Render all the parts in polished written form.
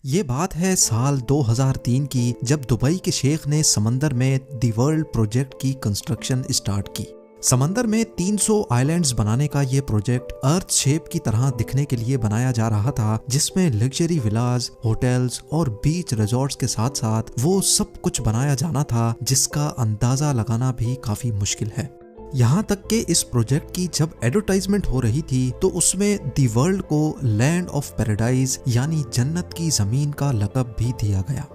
ये बात है साल 2003 की, जब दुबई के शेख ने समंदर में दी वर्ल्ड प्रोजेक्ट की कंस्ट्रक्शन स्टार्ट की। समंदर में 300 आइलैंड्स बनाने का ये प्रोजेक्ट अर्थ शेप की तरह दिखने के लिए बनाया जा रहा था, जिसमें लग्जरी विलास, होटल्स और बीच रिजॉर्ट्स के साथ साथ वो सब कुछ बनाया जाना था जिसका अंदाजा लगाना भी काफी मुश्किल है। यहाँ तक कि इस प्रोजेक्ट की जब एडवर्टाइजमेंट हो रही थी तो उसमें दी वर्ल्ड को लैंड ऑफ पैराडाइज यानी जन्नत की जमीन का लक़ब भी दिया गया।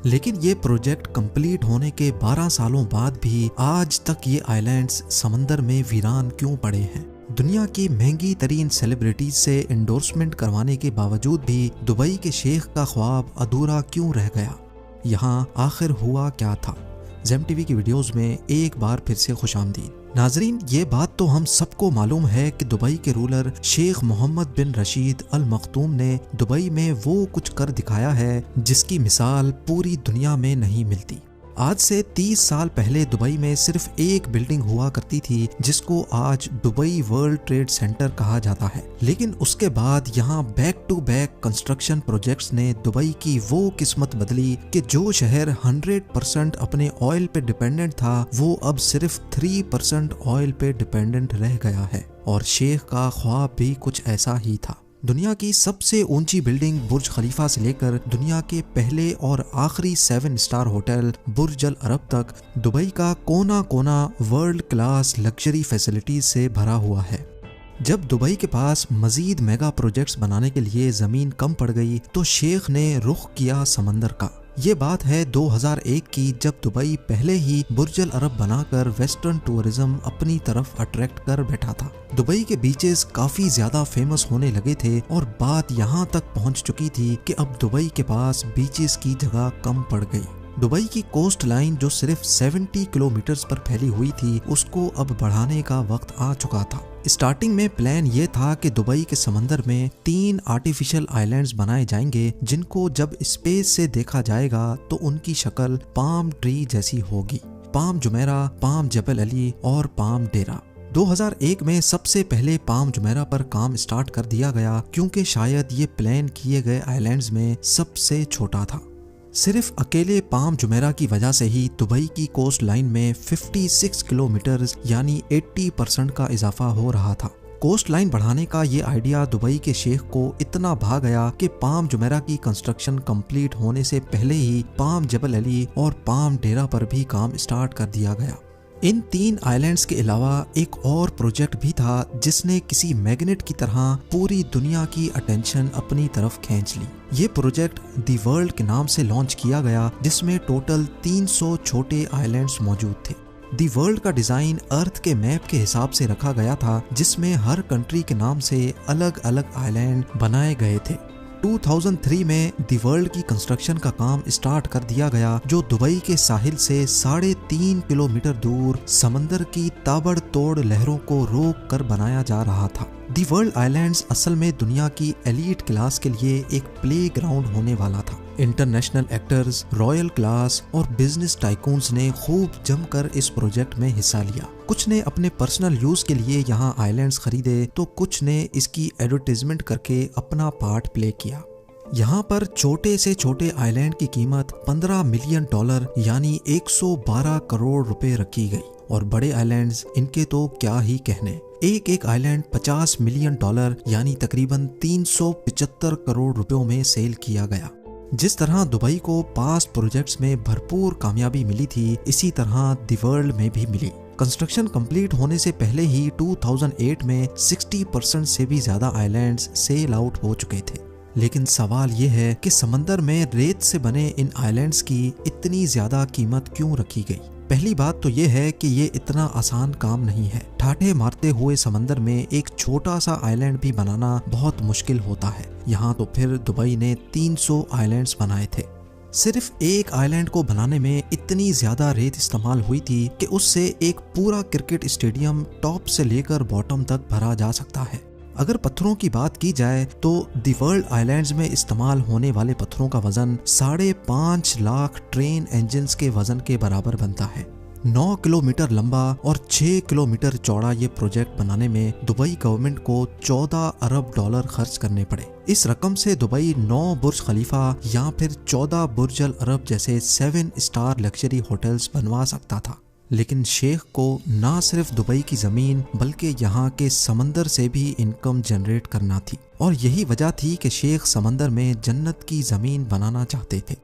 लेकिन ये प्रोजेक्ट कंप्लीट होने के 12 सालों बाद भी आज तक ये आइलैंड्स समंदर में वीरान क्यों पड़े हैं? दुनिया की महंगी तरीन सेलिब्रिटीज से एंडोर्समेंट करवाने के बावजूद भी दुबई के शेख का ख्वाब अधूरा क्यों रह गया? यहाँ आखिर हुआ क्या था? ज़ेम टीवी की वीडियोस में एक बार फिर से खुशामदीद। नाजरीन, ये बात तो हम सबको मालूम है कि दुबई के रूलर शेख मोहम्मद बिन रशीद अल मखदूम ने दुबई में वो कुछ कर दिखाया है जिसकी मिसाल पूरी दुनिया में नहीं मिलती। आज से 30 साल पहले दुबई में सिर्फ एक बिल्डिंग हुआ करती थी जिसको आज दुबई वर्ल्ड ट्रेड सेंटर कहा जाता है। लेकिन उसके बाद यहाँ back to back construction projects ने दुबई की वो किस्मत बदली कि जो शहर 100% अपने ऑयल पे डिपेंडेंट था वो अब सिर्फ 3% ऑयल पे डिपेंडेंट रह गया है। और शेख का ख्वाब भी कुछ ऐसा ही था। दुनिया की सबसे ऊंची बिल्डिंग बुर्ज खलीफा से लेकर दुनिया के पहले और आखिरी 7 स्टार होटल बुर्ज अल अरब तक दुबई का कोना कोना वर्ल्ड क्लास लग्जरी फैसिलिटीज से भरा हुआ है। जब दुबई के पास मजीद मेगा प्रोजेक्ट्स बनाने के लिए जमीन कम पड़ गई तो शेख ने रुख किया समंदर का। ये बात है 2001 की, जब दुबई पहले ही बुर्ज अल अरब बनाकर वेस्टर्न टूरिज्म अपनी तरफ अट्रैक्ट कर बैठा था। दुबई के बीचेस काफी ज्यादा फेमस होने लगे थे और बात यहाँ तक पहुँच चुकी थी कि अब दुबई के पास बीचेस की जगह कम पड़ गई। दुबई की कोस्ट लाइन जो सिर्फ 70 किलोमीटर पर फैली हुई थी उसको अब बढ़ाने का वक्त आ चुका था। स्टार्टिंग में प्लान ये था कि दुबई के समंदर में 3 आर्टिफिशियल आइलैंड्स बनाए जाएंगे जिनको जब स्पेस से देखा जाएगा तो उनकी शक्ल पाम ट्री जैसी होगी। पाम जुमेरा, पाम जबल अली और पाम डेरा। 2001 में सबसे पहले पाम जुमेरा पर काम स्टार्ट कर दिया गया क्योंकि शायद ये प्लान किए गए आइलैंड्स में सबसे छोटा था। सिर्फ अकेले पाम जुमेरा की वजह से ही दुबई की कोस्ट लाइन में 56 किलोमीटर यानी 80% का इजाफा हो रहा था। कोस्ट लाइन बढ़ाने का ये आइडिया दुबई के शेख को इतना भा गया कि पाम जुमेरा की कंस्ट्रक्शन कंप्लीट होने से पहले ही पाम जबल अली और पाम डेरा पर भी काम स्टार्ट कर दिया गया। इन 3 आइलैंड्स के अलावा एक और प्रोजेक्ट भी था जिसने किसी मैग्नेट की तरह पूरी दुनिया की अटेंशन अपनी तरफ खींच ली। ये प्रोजेक्ट दी वर्ल्ड के नाम से लॉन्च किया गया जिसमें टोटल 300 छोटे आइलैंड्स मौजूद थे। दी वर्ल्ड का डिजाइन अर्थ के मैप के हिसाब से रखा गया था जिसमें हर कंट्री के नाम से अलग अलग आइलैंड बनाए गए थे। 2003 में दी वर्ल्ड की कंस्ट्रक्शन का काम स्टार्ट कर दिया गया जो दुबई के साहिल से 3.5 किलोमीटर दूर समंदर की ताबड़तोड़ लहरों को रोक कर बनाया जा रहा था। दी वर्ल्ड आइलैंड्स असल में दुनिया की एलीट क्लास के लिए एक प्ले ग्राउंड होने वाला था। इंटरनेशनल एक्टर्स, रॉयल क्लास और बिजनेस टाइकून्स ने खूब जमकर इस प्रोजेक्ट में हिस्सा लिया। कुछ ने अपने पर्सनल यूज के लिए यहाँ आइलैंड्स खरीदे तो कुछ ने इसकी एडवर्टाइजमेंट करके अपना पार्ट प्ले किया। यहाँ पर छोटे से छोटे आइलैंड की कीमत $15 मिलियन यानी 112 करोड़ रुपए रखी गई और बड़े आइलैंड्स इनके तो क्या ही कहने। एक आइलैंड $50 मिलियन यानी तकरीबन 375 करोड़ रुपयों में सेल किया गया। जिस तरह दुबई को पास्ट प्रोजेक्ट्स में भरपूर कामयाबी मिली थी इसी तरह दी वर्ल्ड में भी मिली। कंस्ट्रक्शन कंप्लीट होने से पहले ही 2008 में 60% से भी ज्यादा आइलैंड्स सेल आउट हो चुके थे। लेकिन सवाल ये है कि समंदर में रेत से बने इन आइलैंड्स की इतनी ज्यादा कीमत क्यों रखी गई? पहली बात तो ये है कि ये इतना आसान काम नहीं है। ठाठे मारते हुए समंदर में एक छोटा सा आइलैंड भी बनाना बहुत मुश्किल होता है। यहाँ तो फिर दुबई ने 300 आइलैंड्स बनाए थे। सिर्फ एक आइलैंड को बनाने में इतनी ज्यादा रेत इस्तेमाल हुई थी कि उससे एक पूरा क्रिकेट स्टेडियम टॉप से लेकर बॉटम तक भरा जा सकता है। अगर पत्थरों की बात की जाए तो दी वर्ल्ड आइलैंड्स में इस्तेमाल होने वाले पत्थरों का वजन 5.5 लाख ट्रेन इंजन्स के वजन के बराबर बनता है। 9 किलोमीटर लंबा और 6 किलोमीटर चौड़ा ये प्रोजेक्ट बनाने में दुबई गवर्नमेंट को 14 अरब डॉलर खर्च करने पड़े। इस रकम से दुबई 9 बुर्ज खलीफा या फिर 14 बुर्ज अल अरब जैसे 7 स्टार लग्जरी होटल्स बनवा सकता था। लेकिन शेख को ना सिर्फ दुबई की जमीन बल्कि यहाँ के समंदर से भी इनकम जनरेट करना थी, और यही वजह थी कि शेख समंदर में जन्नत की जमीन बनाना चाहते थे।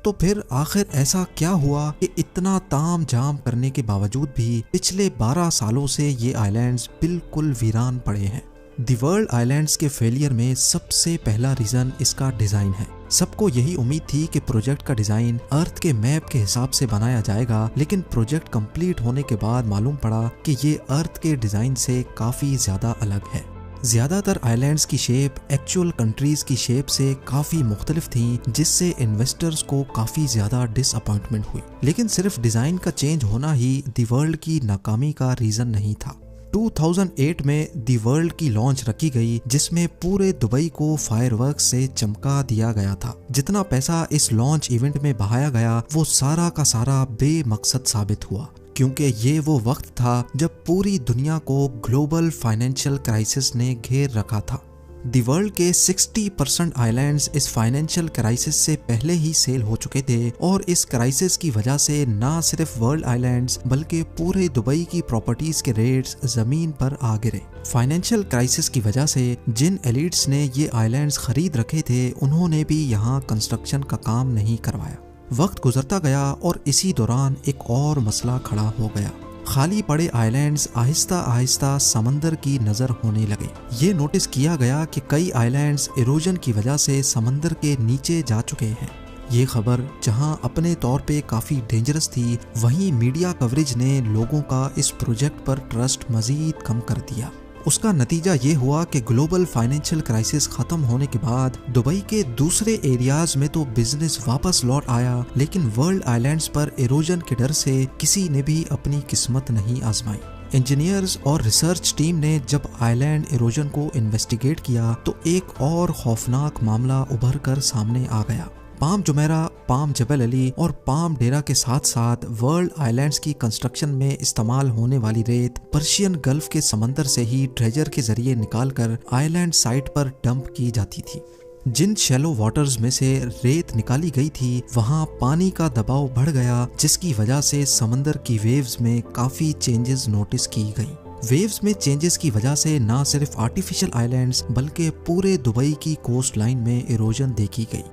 तो फिर आखिर ऐसा क्या हुआ कि इतना ताम झाम करने के बावजूद भी पिछले 12 सालों से ये आइलैंड्स बिल्कुल वीरान पड़े हैं। दी वर्ल्ड आइलैंड्स के फेलियर में सबसे पहला रीजन इसका डिजाइन है। सबको यही उम्मीद थी कि प्रोजेक्ट का डिजाइन अर्थ के मैप के हिसाब से बनाया जाएगा, लेकिन प्रोजेक्ट कंप्लीट होने के बाद मालूम पड़ा कि ये अर्थ के डिजाइन से काफी ज्यादा अलग है। ज्यादातर आइलैंड्स की शेप एक्चुअल कंट्रीज की शेप से काफी मुख्तलिफ थी, जिससे इन्वेस्टर्स को काफी ज्यादा डिसअपॉइंटमेंट हुई। लेकिन सिर्फ डिजाइन का चेंज होना ही दी वर्ल्ड की नाकामी का रीजन नहीं था। 2008 में दी वर्ल्ड की लॉन्च रखी गई, जिसमें पूरे दुबई को फायरवर्क्स से चमका दिया गया था। जितना पैसा इस लॉन्च इवेंट में बहाया गया वो सारा का सारा बेमकसद साबित हुआ, क्योंकि ये वो वक्त था जब पूरी दुनिया को ग्लोबल फाइनेंशियल क्राइसिस ने घेर रखा था। दी वर्ल्ड के 60% आइलैंड्स इस फाइनेंशियल क्राइसिस से पहले ही सेल हो चुके थे, और इस क्राइसिस की वजह से ना सिर्फ वर्ल्ड आइलैंड्स बल्कि पूरे दुबई की प्रॉपर्टीज के रेट्स जमीन पर आ गिरे। फाइनेंशियल क्राइसिस की वजह से जिन एलिट्स ने ये आइलैंड्स खरीद रखे थे उन्होंने भी यहाँ कंस्ट्रक्शन का काम नहीं करवाया। वक्त गुजरता गया और इसी दौरान एक और मसला खड़ा हो गया। खाली पड़े आइलैंड्स आहिस्ता आहिस्ता समंदर की नजर होने लगे। ये नोटिस किया गया कि कई आइलैंड्स इरोजन की वजह से समंदर के नीचे जा चुके हैं। ये खबर जहां अपने तौर पे काफी डेंजरस थी, वहीं मीडिया कवरेज ने लोगों का इस प्रोजेक्ट पर ट्रस्ट मजीद कम कर दिया। उसका नतीजा ये हुआ कि ग्लोबल फाइनेंशियल क्राइसिस खत्म होने के बाद दुबई के दूसरे एरियाज में तो बिजनेस वापस लौट आया, लेकिन वर्ल्ड आइलैंड्स पर इरोजन के डर से किसी ने भी अपनी किस्मत नहीं आजमाई। इंजीनियर्स और रिसर्च टीम ने जब आइलैंड इरोजन को इन्वेस्टिगेट किया तो एक और खौफनाक मामला उभर कर सामने आ गया। पाम जुमेरा, पाम जबल अली और पाम डेरा के साथ साथ वर्ल्ड आइलैंड्स की कंस्ट्रक्शन में इस्तेमाल होने वाली रेत पर्शियन गल्फ के समंदर से ही ट्रेजर के जरिए निकालकर आइलैंड साइट पर डंप की जाती थी। जिन शैलो वाटर्स में से रेत निकाली गई थी वहां पानी का दबाव बढ़ गया, जिसकी वजह से समंदर की वेव्स में काफी चेंजेस नोटिस की गई। वेव्स में चेंजेस की वजह से न सिर्फ आर्टिफिशियल आइलैंड्स बल्कि पूरे दुबई की कोस्ट लाइन में इरोजन देखी गई।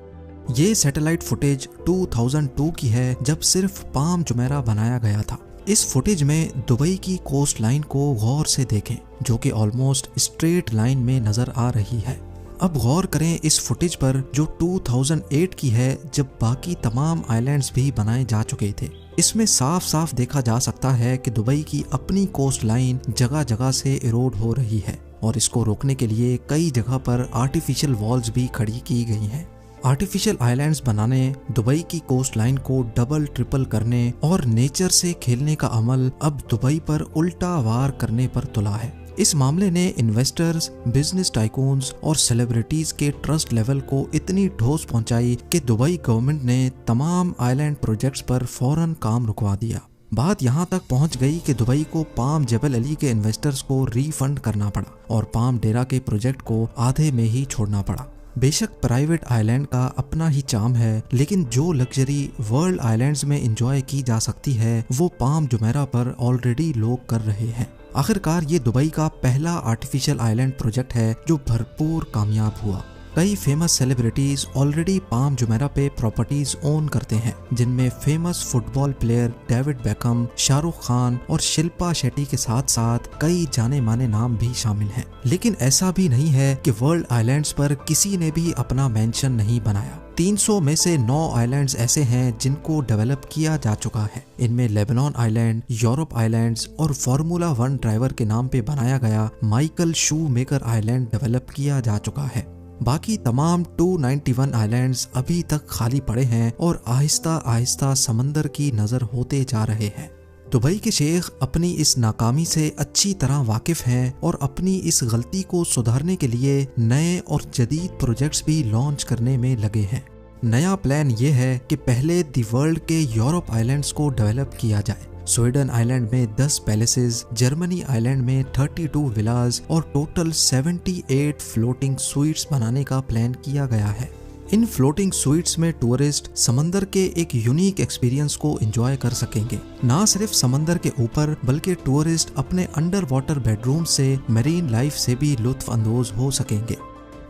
ये सैटेलाइट फुटेज 2002 की है, जब सिर्फ पाम जुमेरा बनाया गया था। इस फुटेज में दुबई की कोस्ट लाइन को गौर से देखें, जो कि ऑलमोस्ट स्ट्रेट लाइन में नजर आ रही है। अब गौर करें इस फुटेज पर जो 2008 की है, जब बाकी तमाम आइलैंड्स भी बनाए जा चुके थे। इसमें साफ साफ देखा जा सकता है कि दुबई की अपनी कोस्ट लाइन जगह जगह से इरोड हो रही है, और इसको रोकने के लिए कई जगह पर आर्टिफिशियल वॉल्स भी खड़ी की गई हैं। आर्टिफिशियल आइलैंड्स बनाने, दुबई की कोस्ट लाइन को डबल ट्रिपल करने और नेचर से खेलने का अमल अब दुबई पर उल्टा वार करने पर तुला है। इस मामले ने इन्वेस्टर्स, बिजनेस टाइकून्स और सेलिब्रिटीज के ट्रस्ट लेवल को इतनी ठोस पहुंचाई कि दुबई गवर्नमेंट ने तमाम आइलैंड प्रोजेक्ट्स पर फौरन काम रुकवा दिया। बात यहाँ तक पहुँच गई कि दुबई को पाम जबल अली के इन्वेस्टर्स को रिफंड करना पड़ा और पाम डेरा के प्रोजेक्ट को आधे में ही छोड़ना पड़ा। बेशक प्राइवेट आइलैंड का अपना ही चार्म है, लेकिन जो लग्जरी वर्ल्ड आइलैंड्स में एंजॉय की जा सकती है वो पाम जुमेरा पर ऑलरेडी लोग कर रहे हैं। आखिरकार ये दुबई का पहला आर्टिफिशियल आइलैंड प्रोजेक्ट है जो भरपूर कामयाब हुआ। कई famous celebrities already palm Jumeirah पे प्रॉपर्टीज ओन करते हैं, जिनमें famous football player David Beckham, Shahrukh Khan और शिल्पा शेट्टी के साथ साथ कई जाने माने नाम भी शामिल हैं। लेकिन ऐसा भी नहीं है कि वर्ल्ड आइलैंड्स पर किसी ने भी अपना मेंशन नहीं बनाया। 300 में से 9 आइलैंड्स ऐसे हैं जिनको डेवलप किया जा चुका है। इनमें लेबनान आइलैंड, यूरोप आइलैंड्स और फार्मूला 1 ड्राइवर के नाम पे बनाया गया माइकल शू मेकर आइलैंड डेवलप किया जा चुका है। बाकी तमाम 291 आइलैंड्स अभी तक खाली पड़े हैं और आहिस्ता आहिस्ता समंदर की नजर होते जा रहे हैं। दुबई के शेख अपनी इस नाकामी से अच्छी तरह वाकिफ हैं और अपनी इस गलती को सुधारने के लिए नए और जदीद प्रोजेक्ट्स भी लॉन्च करने में लगे हैं। नया प्लान ये है कि पहले दी वर्ल्ड के यूरोप आइलैंड्स को डेवलप किया जाए। स्वीडन आइलैंड में 10 पैलेसेस, जर्मनी आइलैंड में 32 विलास और टोटल 78 फ्लोटिंग स्वीट्स बनाने का प्लान किया गया है। इन फ्लोटिंग स्वीट्स में टूरिस्ट समंदर के एक यूनिक एक्सपीरियंस को एंजॉय कर सकेंगे। ना सिर्फ समंदर के ऊपर बल्कि टूरिस्ट अपने अंडर वाटर बेडरूम से मरीन लाइफ से भी लुत्फ अंदोज हो सकेंगे।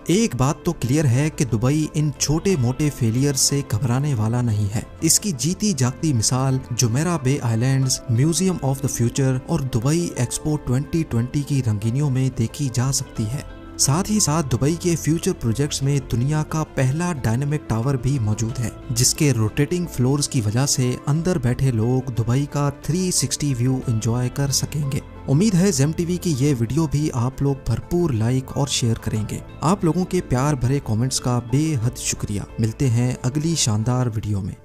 एक बात तो क्लियर है कि दुबई इन छोटे मोटे फेलियर से घबराने वाला नहीं है। इसकी जीती जागती मिसाल Jumeirah Bay Islands, Museum of the Future और दुबई एक्सपो 2020 की रंगीनियों में देखी जा सकती है। साथ ही साथ दुबई के फ्यूचर प्रोजेक्ट्स में दुनिया का पहला डायनेमिक टावर भी मौजूद है, जिसके रोटेटिंग फ्लोर्स की वजह से अंदर बैठे लोग दुबई का 360 व्यू एंजॉय कर सकेंगे। उम्मीद है जेम टीवी की ये वीडियो भी आप लोग भरपूर लाइक और शेयर करेंगे। आप लोगों के प्यार भरे कमेंट्स का बेहद शुक्रिया। मिलते हैं अगली शानदार वीडियो में।